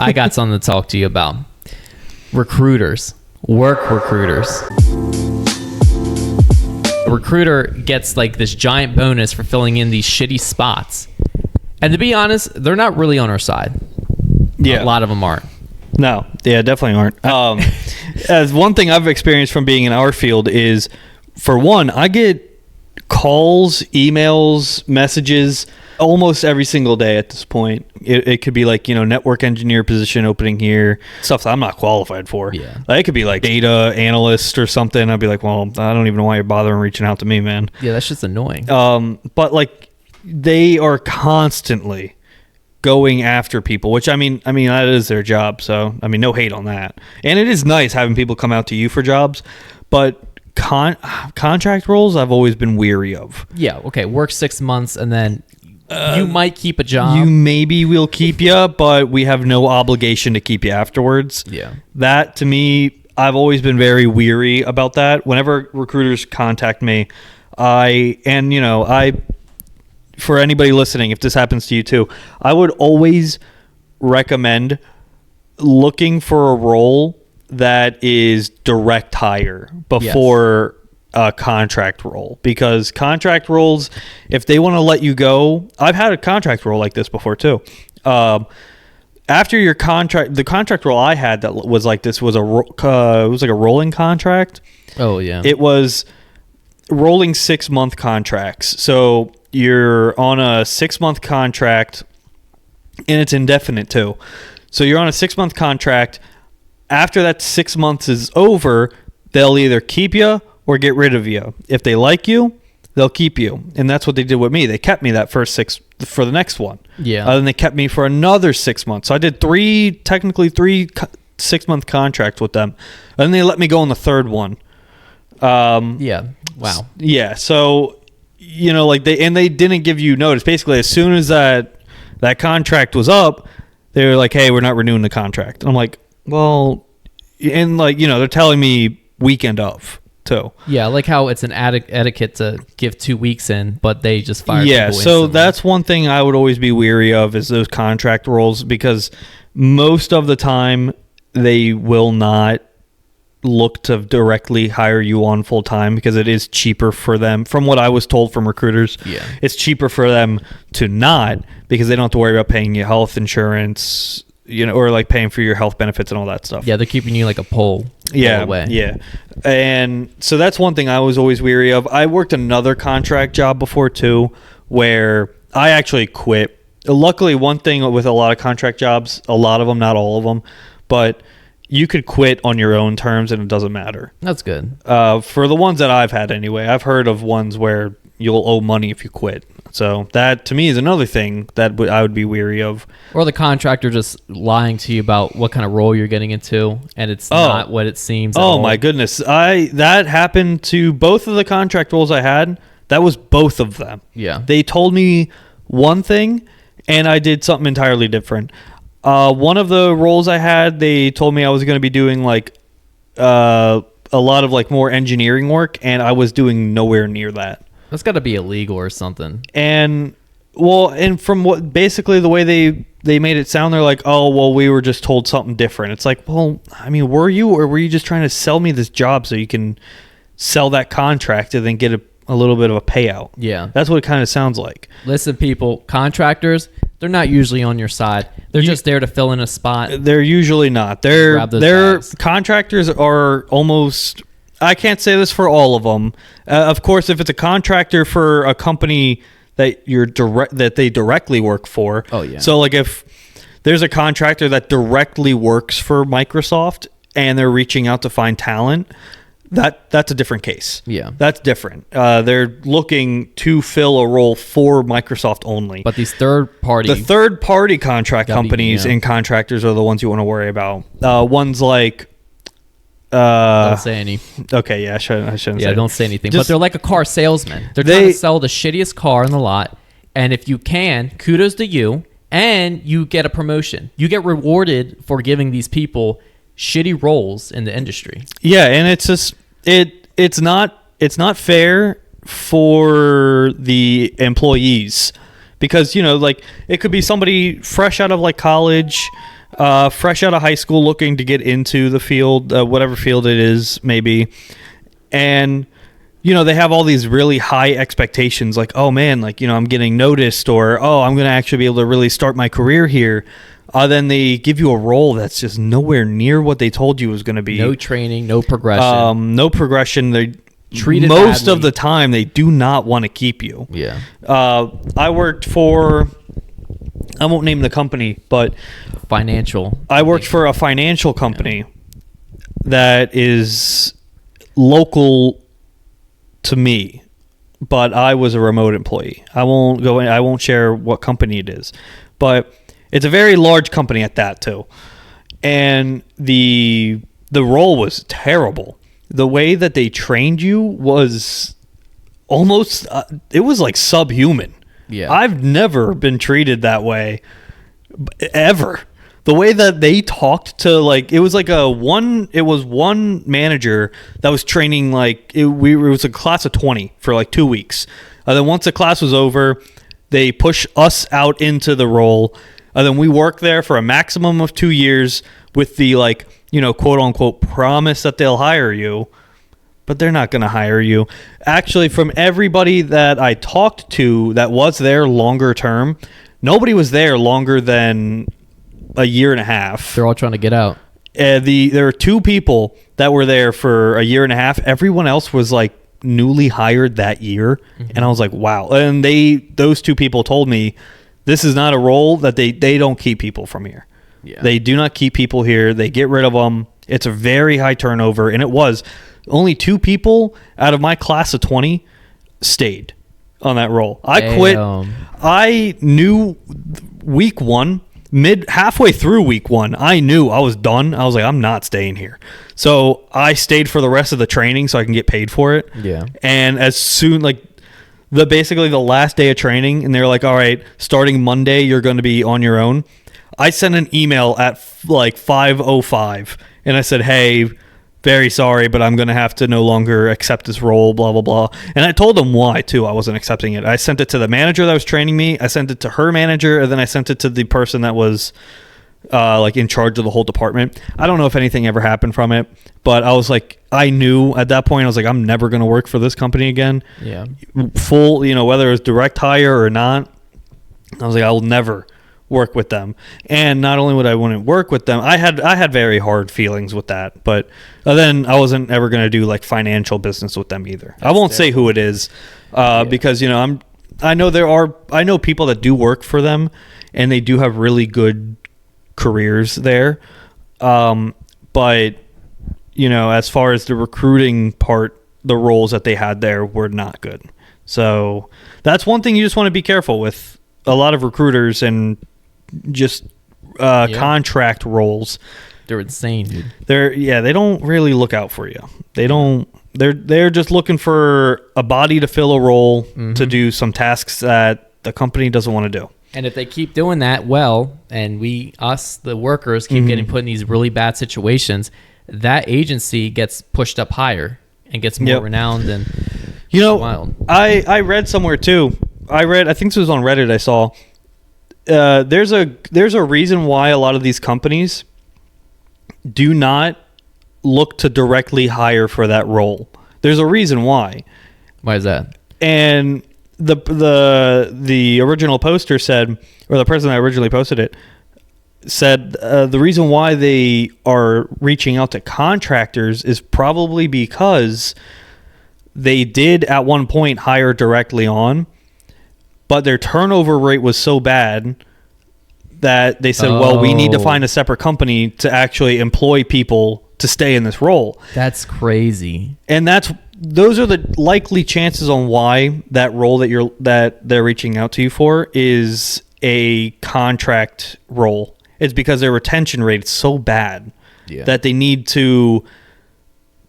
I got something to talk to you about. Recruiters. Work recruiters. A recruiter gets like this giant bonus for filling in these shitty spots. And to be honest, they're not really on our side. Yeah. A lot of them aren't. No, yeah, definitely aren't. As one thing I've experienced from being in our field is, for one, I get calls, emails, messages almost every single day at this point. It could be like, network engineer position opening here, stuff that I'm not qualified for. Yeah. Like, it could be like data analyst or something. I'd be like, well, I don't even know why you're bothering reaching out to me, man. Yeah, that's just annoying. But like, they are constantly going after people, which I mean that is their job. So no hate on that. And it is nice having people come out to you for jobs, but contract roles I've always been weary of. Yeah, okay, work 6 months and then you might keep a job. You maybe will keep you, but we have no obligation to keep you afterwards. Yeah. That, to me, I've always been very weary about that. Whenever recruiters contact me, for anybody listening, if this happens to you too, I would always recommend looking for a role that is direct hire before a contract role, because contract roles, if they want to let you go, I've had a contract role like this before too. After your contract, the contract role I had that was like this was it was like a rolling contract. Oh yeah. It was rolling 6-month contracts. So you're on a 6-month contract, and it's indefinite too. So you're on a 6-month contract. After that 6 months is over, they'll either keep you or get rid of you. If they like you, they'll keep you. And that's what they did with me. They kept me that first 6 for the next one. Yeah. And they kept me for another 6 months. So I did technically three 6-month contracts with them. And then they let me go on the third one. Yeah. Wow. Yeah. So, they didn't give you notice. Basically, as soon as that contract was up, they were like, hey, we're not renewing the contract. And I'm like, well, and they're telling me weekend of too. Yeah, like how it's an etiquette to give 2 weeks in, but they just fire Yeah, people so instantly. that's one thing I would always be weary of, is those contract roles, because most of the time they will not look to directly hire you on full time, because it is cheaper for them. From what I was told from recruiters, Yeah. it's cheaper for them to not, because they don't have to worry about paying you health insurance, or like paying for your health benefits and all that stuff. Yeah, they're keeping you like a pole away. Yeah. And so that's one thing I was always weary of. I worked another contract job before too, where I actually quit. Luckily, one thing with a lot of contract jobs, a lot of them, not all of them, but you could quit on your own terms and it doesn't matter. That's good. For the ones that I've had anyway, I've heard of ones where you'll owe money if you quit. So that, to me, is another thing that I would be weary of. Or the contractor just lying to you about what kind of role you're getting into, and it's not what it seems. Oh my goodness. That happened to both of the contract roles I had. That was both of them. Yeah. They told me one thing, and I did something entirely different. One of the roles I had, they told me I was going to be doing like a lot of like more engineering work, and I was doing nowhere near that. That's got to be illegal or something. And from what basically the way they made it sound, they're like, oh, well, we were just told something different. It's like, well, were you, or were you just trying to sell me this job so you can sell that contract and then get a little bit of a payout? Yeah. That's what it kind of sounds like. Listen, people, contractors, they're not usually on your side. They're just there to fill in a spot. They're usually not. Their contractors are almost, I can't say this for all of them. Of course, if it's a contractor for a company that that they directly work for. Oh yeah. So like if there's a contractor that directly works for Microsoft and they're reaching out to find talent, that's a different case. Yeah. That's different. They're looking to fill a role for Microsoft only. But these third party contract companies and contractors are the ones you want to worry about. Ones like don't say any. Okay, yeah, I shouldn't say. Yeah, don't say anything. But they're like a car salesman. They're trying to sell the shittiest car in the lot. And if you can, kudos to you, and you get a promotion. You get rewarded for giving these people shitty roles in the industry. Yeah, and it's just it's not fair for the employees, because like it could be somebody fresh out of like college, fresh out of high school, looking to get into the field, whatever field it is, maybe. And, they have all these really high expectations, like, oh man, like, I'm getting noticed, or, oh, I'm going to actually be able to really start my career here. Then they give you a role that's just nowhere near what they told you was going to be. No training, no progression. No progression. They treated most badly. of the time they do not want to keep you. Yeah. I worked for, I won't name the company, but I worked for a financial company that is local to me, but I was a remote employee. I won't share what company it is, but it's a very large company at that too. And the role was terrible. The way that they trained you was almost, it was like subhuman. Yeah. I've never been treated that way ever. The way that they talked to, like, it was one manager that was training, like, it was a class of 20 for like 2 weeks. Then once the class was over, they push us out into the role. Then we work there for a maximum of 2 years with the, like, quote unquote promise that they'll hire you, but they're not going to hire you. Actually, from everybody that I talked to that was there longer term, nobody was there longer than a year and a half. They're all trying to get out. There were 2 people that were there for a year and a half. Everyone else was like newly hired that year. Mm-hmm. And I was like, wow. And those 2 people told me this is not a role that they don't keep people from here. Yeah. They do not keep people here. They get rid of them. It's a very high turnover. And it was only 2 people out of my class of 20 stayed on that role. I quit. I knew week 1, halfway through week 1, I knew I was done. I was like, I'm not staying here. So I stayed for the rest of the training so I can get paid for it. Yeah. And as soon, like, basically the last day of training, and they're like, all right, starting Monday, you're going to be on your own. I sent an email at like 5:05, and I said, hey, very sorry, but I'm going to have to no longer accept this role, blah, blah, blah. And I told them why, too. I wasn't accepting it. I sent it to the manager that was training me. I sent it to her manager, and then I sent it to the person that was like in charge of the whole department. I don't know if anything ever happened from it, but I was like, I knew at that point, I was like, I'm never going to work for this company again. Yeah. Full, whether it was direct hire or not, I was like, I will never work with them. And not only would I wouldn't work with them, I had very hard feelings with that, but then I wasn't ever going to do like financial business with them either. I won't say who it is because I know people that do work for them, and they do have really good careers there, but as far as the recruiting part, the roles that they had there were not good. So that's one thing you just want to be careful with. A lot of recruiters and just contract roles, they're insane, dude. They don't really look out for you. They're just looking for a body to fill a role, to do some tasks that the company doesn't want to do. And if they keep doing that well, and the workers keep getting put in these really bad situations, that agency gets pushed up higher and gets more renowned. And wild. I read somewhere too. I think this was on Reddit. I saw there's a reason why a lot of these companies do not look to directly hire for that role. There's a reason why. Why is that? And the original poster said, or the person that originally posted it said, the reason why they are reaching out to contractors is probably because they did at one point hire directly on, but their turnover rate was so bad that they said, well, we need to find a separate company to actually employ people to stay in this role. That's crazy. And those are the likely chances on why that role that they're reaching out to you for is a contract role. It's because their retention rate is so bad that they need to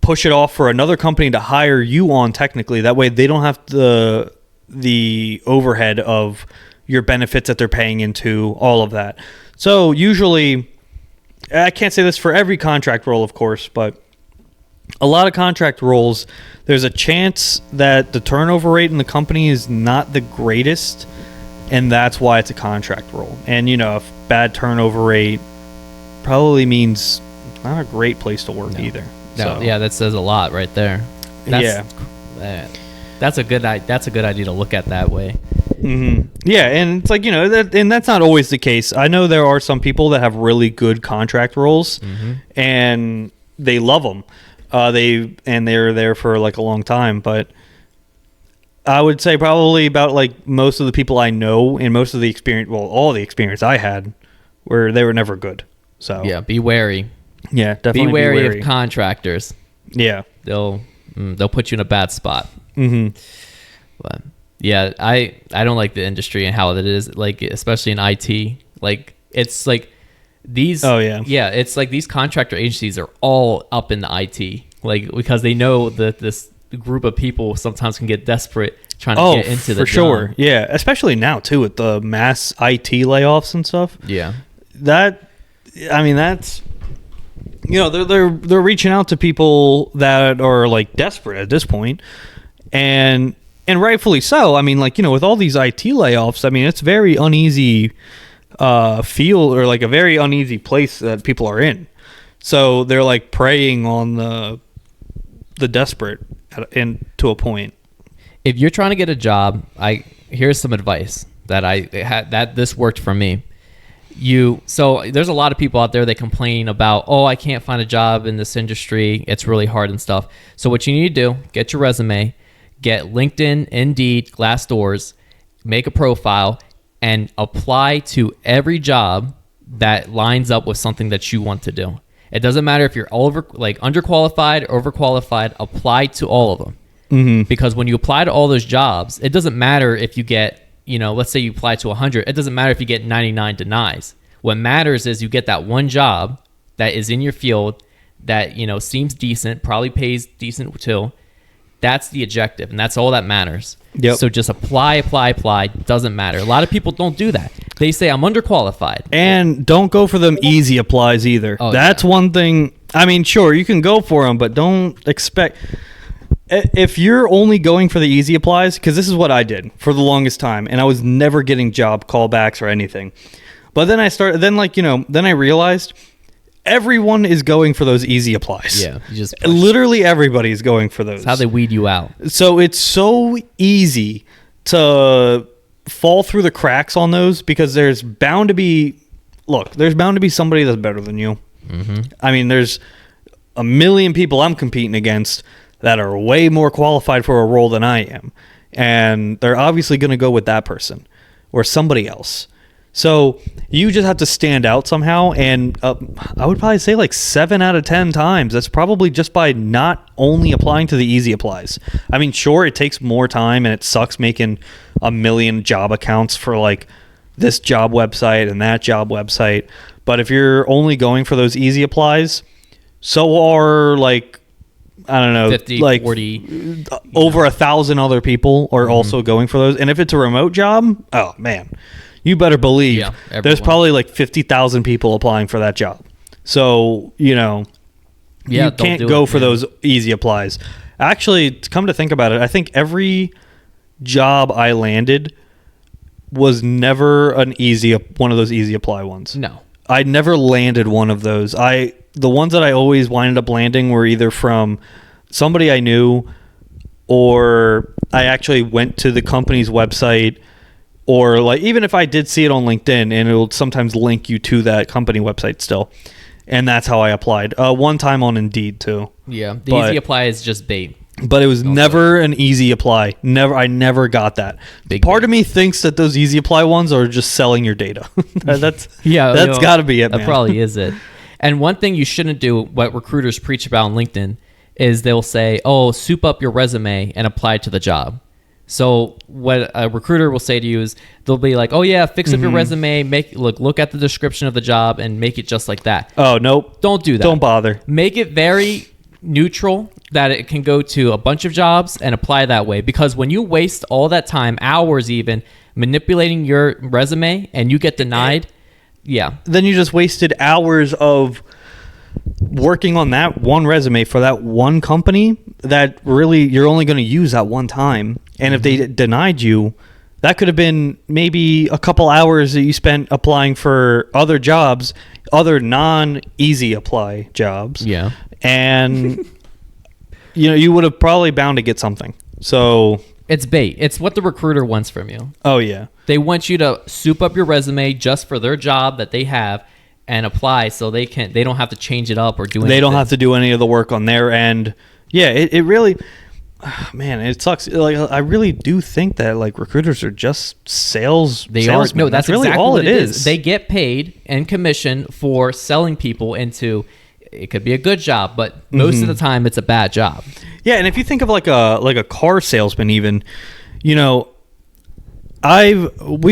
push it off for another company to hire you on technically. That way they don't have the overhead of your benefits that they're paying into, all of that. So usually, I can't say this for every contract role, of course, but a lot of contract roles, there's a chance that the turnover rate in the company is not the greatest, and that's why it's a contract role. And, if bad turnover rate probably means not a great place to work either. No, So, yeah, that says a lot right there. That's a good idea to look at that way. Yeah, and it's like, and that's not always the case. I know there are some people that have really good contract roles, and they love them. They're there for like a long time, but I would say probably about like most of the people I know and most of the experience, well, all the experience I had, they were never good. So yeah, be wary. Yeah, definitely be wary of contractors. Yeah, they'll put you in a bad spot. But yeah, I don't like the industry and how it is, like, especially in IT. Like, it's like these. Oh yeah. Yeah, it's like these contractor agencies are all up in the IT, like, because they know that this group of people sometimes can get desperate trying to get into the for sure. job. Yeah, especially now too with the mass IT layoffs and stuff. Yeah, that's they're reaching out to people that are like desperate at this point, and rightfully so. I mean, like, with all these IT layoffs, I mean, it's very uneasy field, or like a very uneasy place that people are in. So they're like preying on the desperate and to a point. If you're trying to get a job, here's some advice that I had, that this worked for me. So there's a lot of people out there that complain about, oh, I can't find a job in this industry, it's really hard and stuff. So what you need to do, get your resume, get LinkedIn, Indeed, Glassdoors, make a profile, and apply to every job that lines up with something that you want to do. It doesn't matter if you're underqualified, overqualified, apply to all of them. Because when you apply to all those jobs, it doesn't matter if you get, let's say you apply to 100, it doesn't matter if you get 99 denies. What matters is you get that one job that is in your field that, seems decent, probably pays decent too. That's the objective, and that's all that matters. Yep. So just apply, doesn't matter. A lot of people don't do that. They say, I'm underqualified. And don't go for them easy applies either. Oh, that's one thing. I mean, sure, you can go for them, but don't expect... If you're only going for the easy applies, because this is what I did for the longest time, and I was never getting job callbacks or anything. But then then I realized everyone is going for those easy applies. Yeah, you just literally everybody is going for those. That's how they weed you out. So it's so easy to fall through the cracks on those, because there's bound to be somebody that's better than you. I mean, there's a million people I'm competing against that are way more qualified for a role than I am. And they're obviously going to go with that person or somebody else. So you just have to stand out somehow. And I would probably say like 7 out of 10 times, that's probably just by not only applying to the easy applies. I mean, sure, it takes more time and it sucks making a million job accounts for like this job website and that job website. But if you're only going for those easy applies, so are like, I don't know, 50, like 40, over 1,000 other people are also going for those. And if it's a remote job, oh man, you better believe there's probably like 50,000 people applying for that job. So, you can't go for those easy applies. Actually, to come to think about it, I think every job I landed was never one of those easy apply ones. No. I never landed one of those. The ones that I always winded up landing were either from somebody I knew, or I actually went to the company's website, or like, even if I did see it on LinkedIn, and it will sometimes link you to that company website still. And that's how I applied. One time on Indeed too. Yeah. Easy apply is just bait. But it was never an easy apply. I never got that. Part of me thinks that those easy apply ones are just selling your data. That's got to be it, man. That probably is it. And one thing you shouldn't do, what recruiters preach about on LinkedIn, is they'll say, oh, soup up your resume and apply to the job. So what a recruiter will say to you is, they'll be like, oh yeah, fix up your resume, look at the description of the job and make it just like that. Oh, nope. Don't do that. Don't bother. Make it very neutral, that it can go to a bunch of jobs and apply that way. Because when you waste all that time, hours even, manipulating your resume and you get denied... Yeah. Then you just wasted hours of working on that one resume for that one company that really you're only going to use that one time. And if they denied you, that could have been maybe a couple hours that you spent applying for other jobs, other non-easy apply jobs. Yeah. And, you would have probably bound to get something. So it's bait. It's what the recruiter wants from you. Oh, yeah. They want you to soup up your resume just for their job that they have and apply so they don't have to change it up or do anything. They don't have to do any of the work on their end. Yeah, it really... Man, it sucks. Like, I really do think that like recruiters are just salesmen. No, that's really exactly all what it is. They get paid and commission for selling people into. It could be a good job, but most of the time it's a bad job. Yeah, and if you think of like a car salesman, even, we've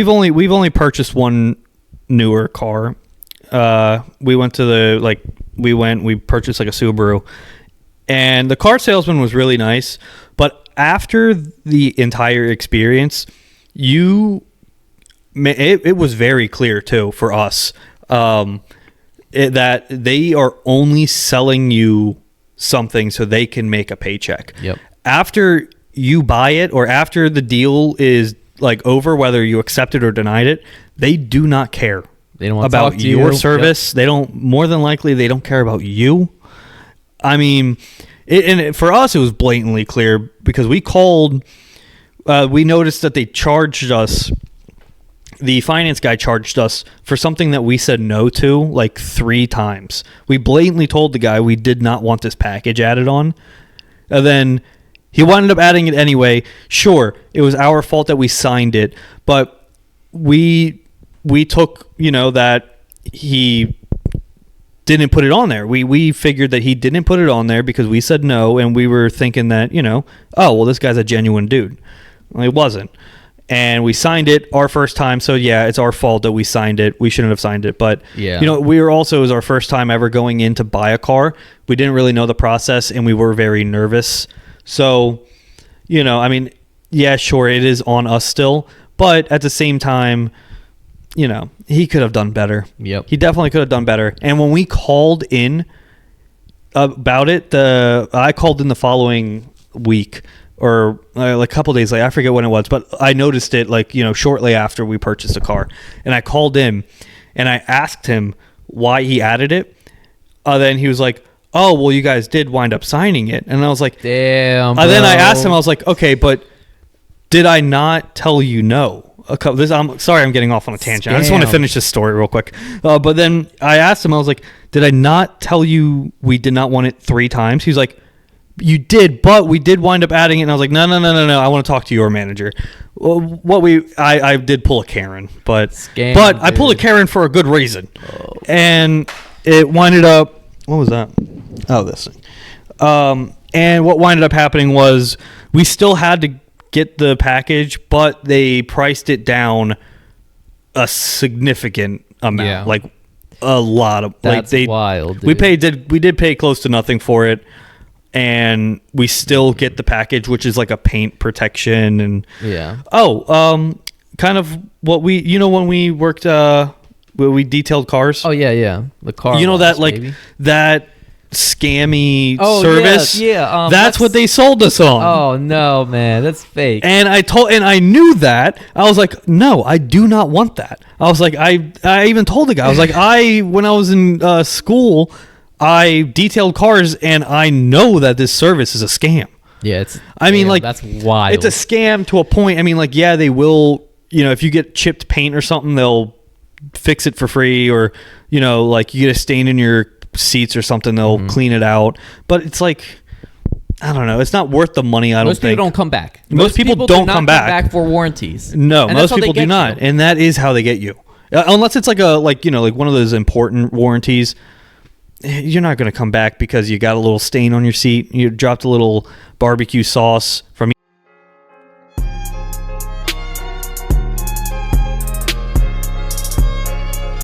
only purchased one newer car. We purchased like a Subaru. And the car salesman was really nice, but after the entire experience, it was very clear too for us that they are only selling you something so they can make a paycheck. Yep. After you buy it or after the deal is like over, whether you accepted or denied it, they do not care. They don't want about to talk to your you. service. Yep. They don't. More than likely, they don't care about you. I mean, for us, it was blatantly clear because we called. We noticed that they charged us. The finance guy charged us for something that we said no to like 3 times. We blatantly told the guy we did not want this package added on. And then he wound up adding it anyway. Sure, it was our fault that we signed it, but we took, that he didn't put it on there. We figured that he didn't put it on there because we said no, and we were thinking that, oh, well, this guy's a genuine dude. Well, he wasn't. And we signed it our first time, so yeah, it's our fault that we signed it. We shouldn't have signed it, but yeah. It was our first time ever going in to buy a car. We didn't really know the process, and we were very nervous. So, yeah, sure, it is on us still, but at the same time, he could have done better. Yep. He definitely could have done better. And when we called in about it, I called in the following week or like a couple days later. I forget when it was, but I noticed it shortly after we purchased a car. And I called in and I asked him why he added it. Then he was like, oh, well, you guys did wind up signing it. And I was like, damn, bro. And then I asked him, I was like, okay, but did I not tell you no? I'm sorry I'm getting off on a tangent. I just want to finish this story real quick. But then I asked him, I was like, did I not tell you we did not want it 3 times? He's like, you did, but we did wind up adding it. And I was like, no. I want to talk to your manager. Well, I did pull a Karen, but I pulled a Karen for a good reason. Oh. And it winded up, what was that? Oh, this thing. And what winded up happening was we still had to get the package, but they priced it down a significant amount, like a lot of. That's wild. Dude. We did pay close to nothing for it, and we still get the package, which is like a paint protection and kind of what we when we worked when we detailed cars. Oh yeah, the car. That like baby. That scammy service. Yeah. That's what they sold us on. Oh no, man, that's fake. And I knew that. I was like, no, I do not want that. I was like, I even told the guy, I was like, when I was in school, I detailed cars, and I know that this service is a scam. Yeah, that's wild. It's a scam to a point. I mean, like, yeah, they will. If you get chipped paint or something, they'll fix it for free, or like you get a stain in your seats or something, they'll clean it out. But it's like, I don't know, it's not worth the money. Most people don't come back. Most people don't come back for warranties. No, most people do not, and that is how they get you. Unless it's like like one of those important warranties, you're not going to come back because you got a little stain on your seat, you dropped a little barbecue sauce from